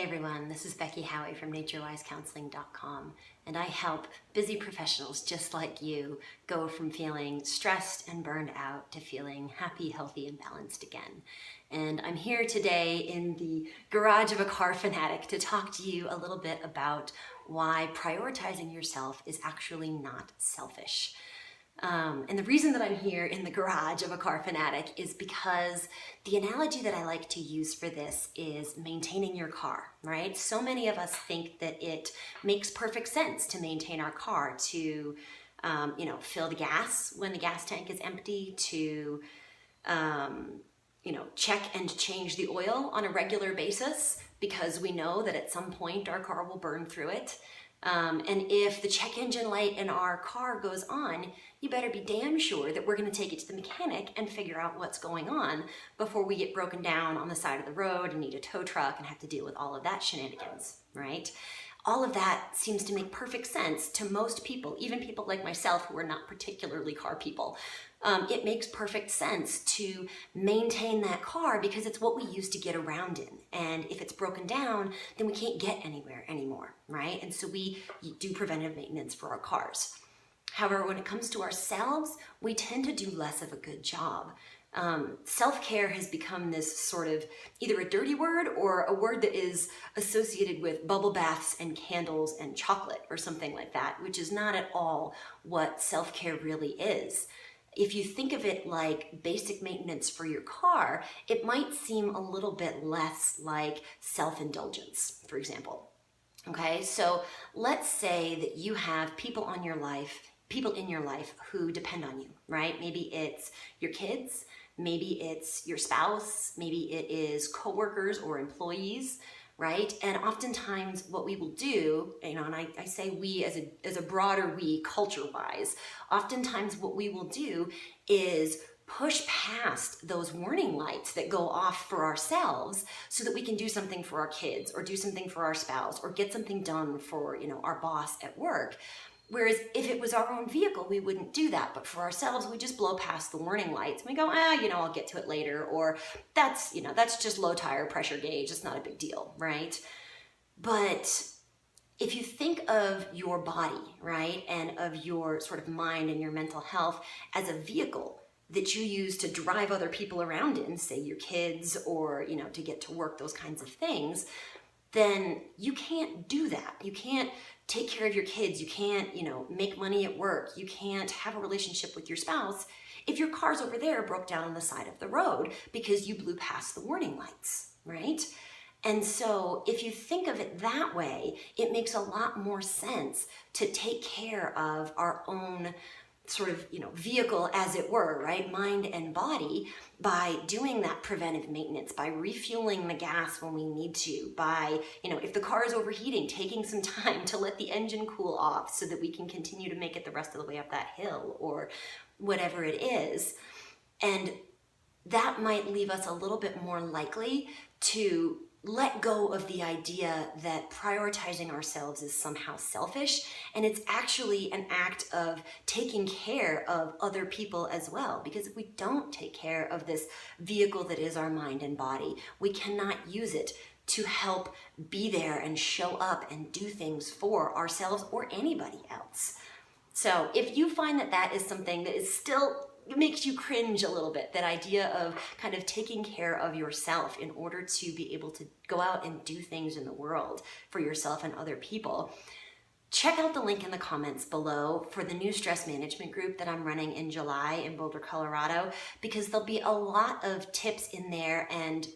Hey everyone, this is Becky Howie from NatureWiseCounseling.com, and I help busy professionals just like you go from feeling stressed and burned out to feeling happy, healthy, and balanced again. And I'm here today in the garage of a car fanatic to talk to you a little bit about why prioritizing yourself is actually not selfish. And the reason that I'm here in the garage of a car fanatic is because the analogy that I like to use for this is maintaining your car, right? So many of us think that it makes perfect sense to maintain our car, to fill the gas when the gas tank is empty, to check and change the oil on a regular basis because we know that at some point our car will burn through it. And if the check engine light in our car goes on, you better be damn sure that we're going to take it to the mechanic and figure out what's going on before we get broken down on the side of the road and need a tow truck and have to deal with all of that shenanigans, right? All of that seems to make perfect sense to most people, even people like myself who are not particularly car people. It makes perfect sense to maintain that car because it's what we use to get around in. And if it's broken down, then we can't get anywhere anymore, right? And so we do preventive maintenance for our cars. However, when it comes to ourselves, we tend to do less of a good job. Self-care has become this sort of either a dirty word or a word that is associated with bubble baths and candles and chocolate or something like that, which is not at all what self-care really is. If you think of it like basic maintenance for your car, it might seem a little bit less like self-indulgence, for example. Okay, so let's say that you have people in your life who depend on you, right? Maybe it's your kids, maybe it's your spouse, maybe it is coworkers or employees, right? And oftentimes what we will do, and I say we as a broader we culture-wise, oftentimes what we will do is push past those warning lights that go off for ourselves so that we can do something for our kids or do something for our spouse or get something done for, our boss at work. Whereas if it was our own vehicle, we wouldn't do that. But for ourselves, we just blow past the warning lights. We go, I'll get to it later. Or that's just low tire pressure gauge. It's not a big deal, right? But if you think of your body, right, and of your sort of mind and your mental health as a vehicle that you use to drive other people around in, say your kids or, to get to work, those kinds of things, then you can't do that. You can't take care of your kids. You can't, make money at work. You can't have a relationship with your spouse if your car's over there broke down on the side of the road because you blew past the warning lights, right? And so if you think of it that way, it makes a lot more sense to take care of our own sort of, vehicle, as it were, right? Mind and body, by doing that preventive maintenance, by refueling the gas when we need to, by, if the car is overheating, taking some time to let the engine cool off so that we can continue to make it the rest of the way up that hill or whatever it is. And that might leave us a little bit more likely to let go of the idea that prioritizing ourselves is somehow selfish, and it's actually an act of taking care of other people as well. Because if we don't take care of this vehicle that is our mind and body, we cannot use it to help be there and show up and do things for ourselves or anybody else. So if you find that that is something that is still it makes you cringe a little bit, that idea of kind of taking care of yourself in order to be able to go out and do things in the world for yourself and other people, check out the link in the comments below for the new stress management group that I'm running in July in Boulder, Colorado, because there'll be a lot of tips in there and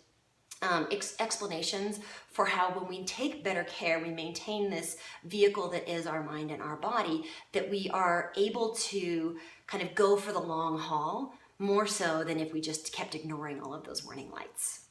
explanations for how when we take better care, we maintain this vehicle that is our mind and our body, that we are able to kind of go for the long haul more so than if we just kept ignoring all of those warning lights.